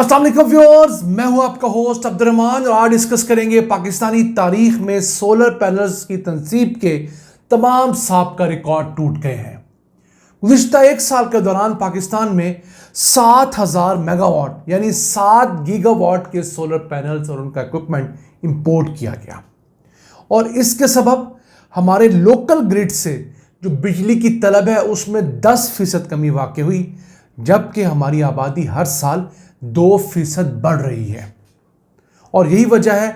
अस्सलाम वालेकुम व्यूअर्स, मैं हूं आपका होस्ट अब्दुर्रहमान और आज डिस्कस करेंगे पाकिस्तानी तारीख में सोलर पैनल्स की तनसीब के तमाम साबिक़ा रिकॉर्ड टूट गए हैं। गुज़िश्ता एक साल के दौरान पाकिस्तान में 7,000 मेगावाट यानी 7 गीगावाट के सोलर पैनल्स और उनका इक्विपमेंट इंपोर्ट किया गया और इसके सबब हमारे लोकल ग्रिड से जो बिजली की तलब है उसमें 10% कमी वाक़ई हुई, जबकि हमारी आबादी हर साल 2% बढ़ रही है। और यही वजह है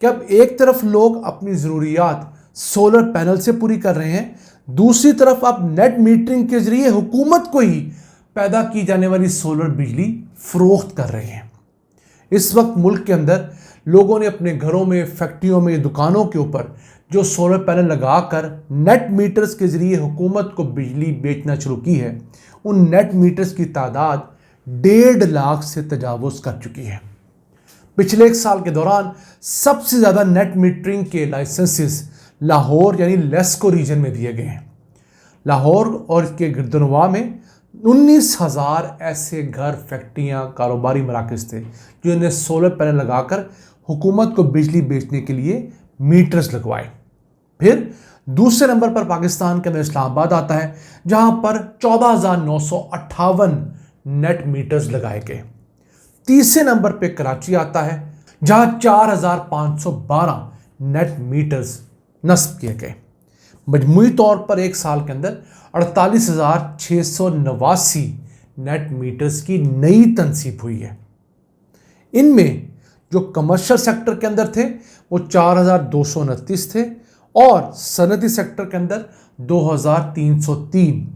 कि अब एक तरफ लोग अपनी ज़रूरियात सोलर पैनल से पूरी कर रहे हैं, दूसरी तरफ अब नेट मीटरिंग के जरिए हुकूमत को ही पैदा की जाने वाली सोलर बिजली फरोख्त कर रहे हैं। इस वक्त मुल्क के अंदर लोगों ने अपने घरों में, फैक्ट्रियों में, दुकानों के ऊपर जो सोलर पैनल लगाकर नेट मीटर्स के जरिए हुकूमत को बिजली बेचना शुरू की है, उन नेट मीटर्स की तादाद 1.5 लाख से तजावुज़ कर चुकी है। पिछले एक साल के दौरान सबसे ज़्यादा नेट मीटरिंग के लाइसेंसेस लाहौर यानी लेस्को रीजन में दिए गए हैं। लाहौर और इसके गिरदनवा में 19,000 ऐसे घर, फैक्ट्रियाँ, कारोबारी मराकज़ थे जिन्होंने सोलर पैनल लगाकर हुकूमत को बिजली बेचने के लिए मीटर्स लगवाए। फिर दूसरे नंबर पर पाकिस्तान के अंदर इस्लामाबाद आता है, जहां पर 14,958 नेट मीटर्स लगाए गए। तीसरे नंबर पर कराची आता है, जहां 4,512 नेट मीटर्स नस्ब किए गए। मजमूई तौर पर एक साल के अंदर 48,689 नेट मीटर्स की नई तनसीब हुई है। इनमें जो कमर्शियल सेक्टर के अंदर थे वो 4,229 थे और सनती सेक्टर के अंदर 2,303।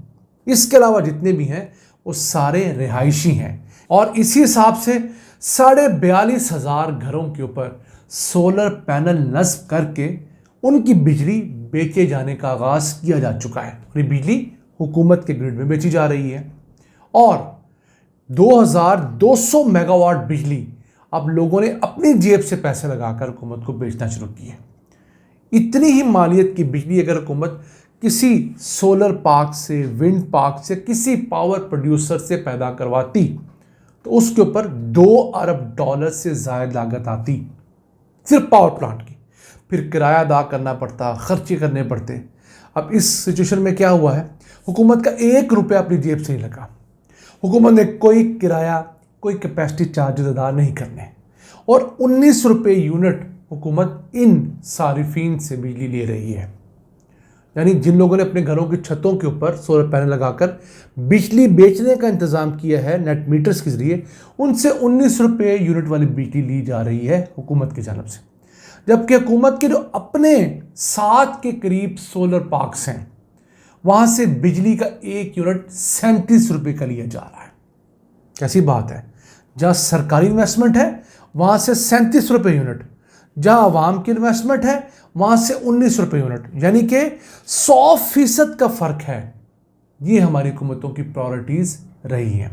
इसके अलावा जितने भी हैं वो सारे रिहायशी हैं और इसी हिसाब से 42,500 घरों के ऊपर सोलर पैनल नस्ब करके उनकी बिजली बेचे जाने का आगाज़ किया जा चुका है और ये बिजली हुकूमत के ग्रिड में बेची जा रही है। और 2,200 मेगावाट बिजली अब लोगों ने अपनी जेब से पैसे लगाकर हुकूमत को बेचना शुरू की है। इतनी ही मालियत की बिजली अगर हुकूमत किसी सोलर पार्क से, विंड पार्क से, किसी पावर प्रोड्यूसर से पैदा करवाती तो उसके ऊपर $2 अरब से ज़ायद लागत आती सिर्फ पावर प्लांट की। फिर किराया अदा करना पड़ता, खर्चे करने पड़ते। अब इस सिचुएशन में क्या हुआ है, हुकूमत का 1 रुपया अपनी जेब से नहीं लगा। हुकूमत ने कोई किराया, कोई कैपेसिटी चार्जेस अदा नहीं करने और 19 रुपये यूनिट हुकूमत इन सारिफीन से बिजली ले रही है। यानी जिन लोगों ने अपने घरों की छतों के ऊपर सोलर पैनल लगाकर बिजली बेचने का इंतज़ाम किया है नेट मीटर्स के जरिए, उनसे 19 रुपये यूनिट वाली बिजली ली जा रही है हुकूमत की जानब से। जबकि हुकूमत के जो अपने 7 के करीब सोलर पार्क्स हैं वहाँ से बिजली का 1 यूनिट 37 रुपये का लिया जा रहा है। कैसी बात है, जहाँ सरकारी इन्वेस्टमेंट है वहाँ से 37 रुपये यूनिट, जहाँ आवाम की इन्वेस्टमेंट है वहाँ से 19 रुपये यूनिट, यानी कि 100% का फ़र्क है। ये हमारी हुकूमतों की प्रायोरिटीज़ रही हैं।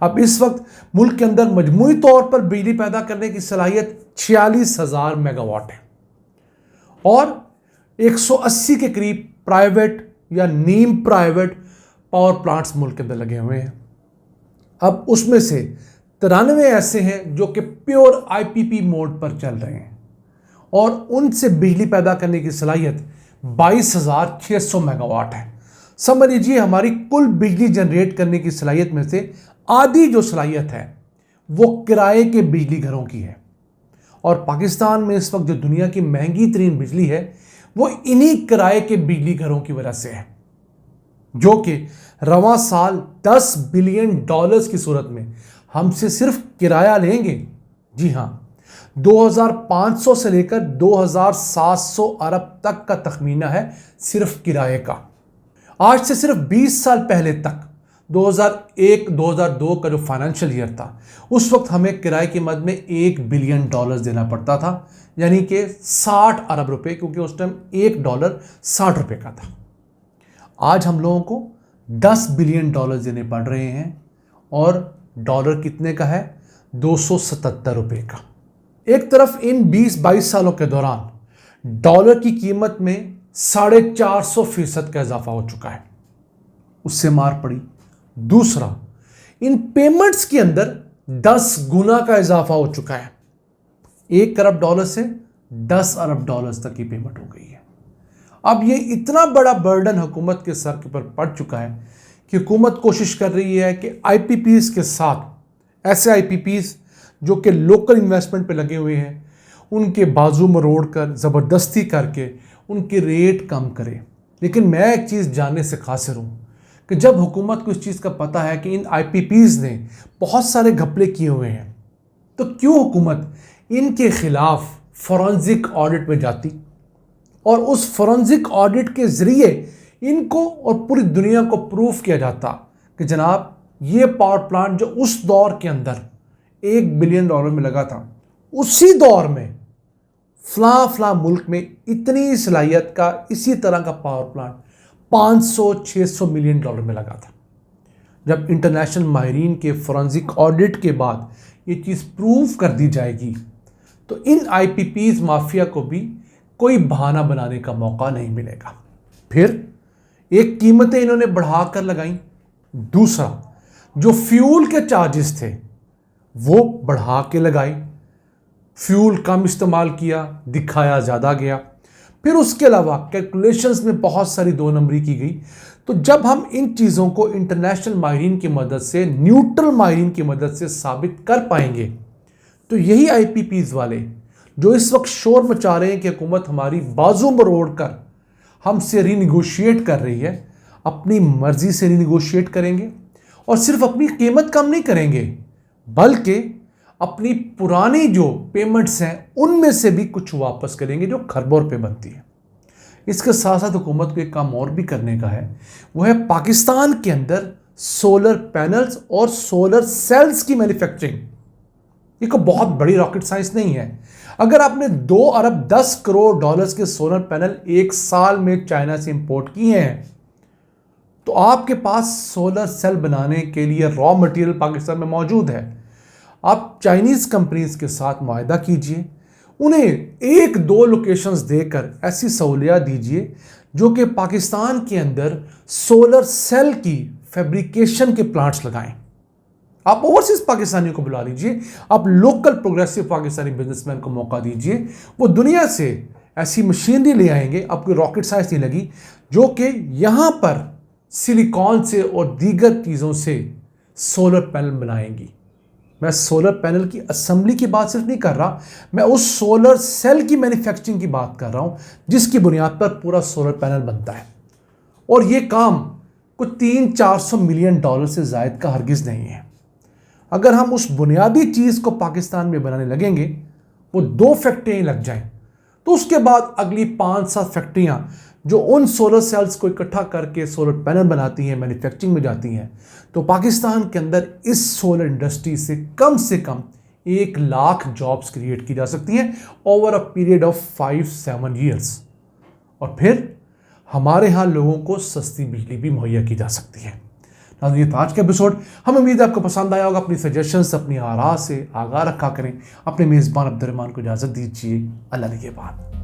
अब इस वक्त मुल्क के अंदर मजमूई तौर पर बिजली पैदा करने की सलाहियत 46,000 मेगावाट है और 180 के करीब प्राइवेट या नीम प्राइवेट पावर प्लांट्स मुल्क के अंदर लगे हुए हैं। अब उसमें से 93 ऐसे हैं जो कि प्योर IPP मोड पर चल रहे हैं और उनसे बिजली पैदा करने की सलाहियत 22,600 मेगावाट है। समझ लीजिए हमारी कुल बिजली जनरेट करने की सलाहियत में से आधी जो सलाहियत है वो किराए के बिजली घरों की है। और पाकिस्तान में इस वक्त जो दुनिया की महंगी तरीन बिजली है वो इन्हीं किराए के बिजली घरों की वजह से है, जो कि रवां साल $10 बिलियन की सूरत में हमसे सिर्फ किराया लेंगे। जी हाँ, 2,500 से लेकर 2,700 अरब तक का तखमीना है सिर्फ किराए का। आज से सिर्फ 20 साल पहले तक 2001-2002 का जो फाइनेंशियल ईयर था उस वक्त हमें किराए की मद में $1 बिलियन देना पड़ता था, यानी कि 60 अरब रुपए, क्योंकि उस टाइम $1 60 रुपये का था। आज हम लोगों को $10 बिलियन देने पड़ रहे हैं और डॉलर कितने का है, 277 रुपये का। एक तरफ इन 20-22 सालों के दौरान डॉलर की कीमत में 450% का इजाफा हो चुका है, उससे मार पड़ी। दूसरा, इन पेमेंट्स के अंदर 10 गुना का इजाफा हो चुका है। 1 अरब डॉलर से 10 अरब डॉलर तक की पेमेंट हो गई है। अब ये इतना बड़ा बर्डन हुकूमत के सर के ऊपर पड़ चुका है कि हुकूमत कोशिश कर रही है कि आईपीपीज के साथ, ऐसे आईपीपीज जो कि लोकल इन्वेस्टमेंट पे लगे हुए हैं, उनके बाजू मरोड़ कर ज़बरदस्ती करके उनके रेट कम करे। लेकिन मैं एक चीज़ जानने से खासिर हूँ कि जब हुकूमत को इस चीज़ का पता है कि इन आईपीपीज ने बहुत सारे घपले किए हुए हैं, तो क्यों हुकूमत इनके खिलाफ फॉरेंसिक ऑडिट में जाती और उस फॉरेंसिक ऑडिट के ज़रिए इनको और पूरी दुनिया को प्रूफ किया जाता कि जनाब ये पावर प्लांट जो उस दौर के अंदर $1 बिलियन में लगा था, उसी दौर में फला मुल्क में इतनी सलाहियत का इसी तरह का पावर प्लांट 500-600 मिलियन डॉलर में लगा था। जब इंटरनेशनल माहिरीन के फॉरेंसिक ऑडिट के बाद ये चीज़ प्रूफ कर दी जाएगी तो इन आईपीपीज माफिया को भी कोई बहाना बनाने का मौका नहीं मिलेगा। फिर एक कीमतें इन्होंने बढ़ाकर लगाई, दूसरा जो फ्यूल के चार्जेस थे वो बढ़ा के लगाए, फ्यूल कम इस्तेमाल किया, दिखाया ज़्यादा गया। फिर उसके अलावा कैलकुलेशंस में बहुत सारी 2 नंबरी की गई। तो जब हम इन चीज़ों को इंटरनेशनल माहिरीन की मदद से, न्यूट्रल माहिरीन की मदद से साबित कर पाएंगे तो यही आईपीपीज वाले जो इस वक्त शोर मचा रहे हैं कि हुकूमत हमारी बाजू मरोड़ कर हमसे रीनिगोशिएट कर रही है, अपनी मर्जी से रीनिगोशिएट करेंगे और सिर्फ अपनी कीमत कम नहीं करेंगे बल्कि अपनी पुरानी जो पेमेंट्स हैं उनमें से भी कुछ वापस करेंगे जो खरबों रुपए बनती है। इसके साथ साथ हुकूमत को एक काम और भी करने का है, वो है पाकिस्तान के अंदर सोलर पैनल्स और सोलर सेल्स की मैन्युफैक्चरिंग। ये कोई बहुत बड़ी रॉकेट साइंस नहीं है। अगर आपने 2 अरब 10 करोड़ डॉलर्स के सोलर पैनल एक साल में चाइना से इंपोर्ट किए हैं तो आपके पास सोलर सेल बनाने के लिए रॉ मटेरियल पाकिस्तान में मौजूद है। आप चाइनीज़ कंपनीज के साथ मुआहदा कीजिए, उन्हें 1-2 लोकेशंस देकर ऐसी सहूलियत दीजिए जो कि पाकिस्तान के अंदर सोलर सेल की फैब्रिकेशन के प्लांट्स लगाएं। आप ओवरसीज पाकिस्तानियों को बुला लीजिए, आप लोकल प्रोग्रेसिव पाकिस्तानी बिजनेसमैन को मौका दीजिए, वो दुनिया से ऐसी मशीनरी ले आएंगे, आपको रॉकेट साइंस नहीं लगी, जो कि यहाँ पर सिलिकॉन से और दीगर चीज़ों से सोलर पैनल बनाएंगी। मैं सोलर पैनल की असेंबली की बात सिर्फ नहीं कर रहा, मैं उस सोलर सेल की मैन्युफैक्चरिंग की बात कर रहा हूँ जिसकी बुनियाद पर पूरा सोलर पैनल बनता है। और ये काम कुछ 300-400 मिलियन डॉलर से ज़ायद का हरगिज़ नहीं है। अगर हम उस बुनियादी चीज़ को पाकिस्तान में बनाने लगेंगे, वो 2 फैक्ट्रियाँ लग जाएं, तो उसके बाद अगली 5-7 फैक्ट्रियाँ जो उन सोलर सेल्स को इकट्ठा करके सोलर पैनल बनाती हैं, मैन्युफैक्चरिंग में जाती हैं, तो पाकिस्तान के अंदर इस सोलर इंडस्ट्री से कम 1 लाख जॉब्स क्रिएट की जा सकती हैं over a period of 5-7 years. और फिर हमारे यहाँ लोगों को सस्ती बिजली भी मुहैया की जा सकती है। नाज़रीन, ये था आज का एपिसोड। हम उम्मीद है आपको पसंद आया होगा। अपनी सजेशंस, अपनी आरा से आगाह रखा करें। अपने मेज़बान अब्दुर्रहमान को इजाज़त दीजिए। अल्लाह निगहबान।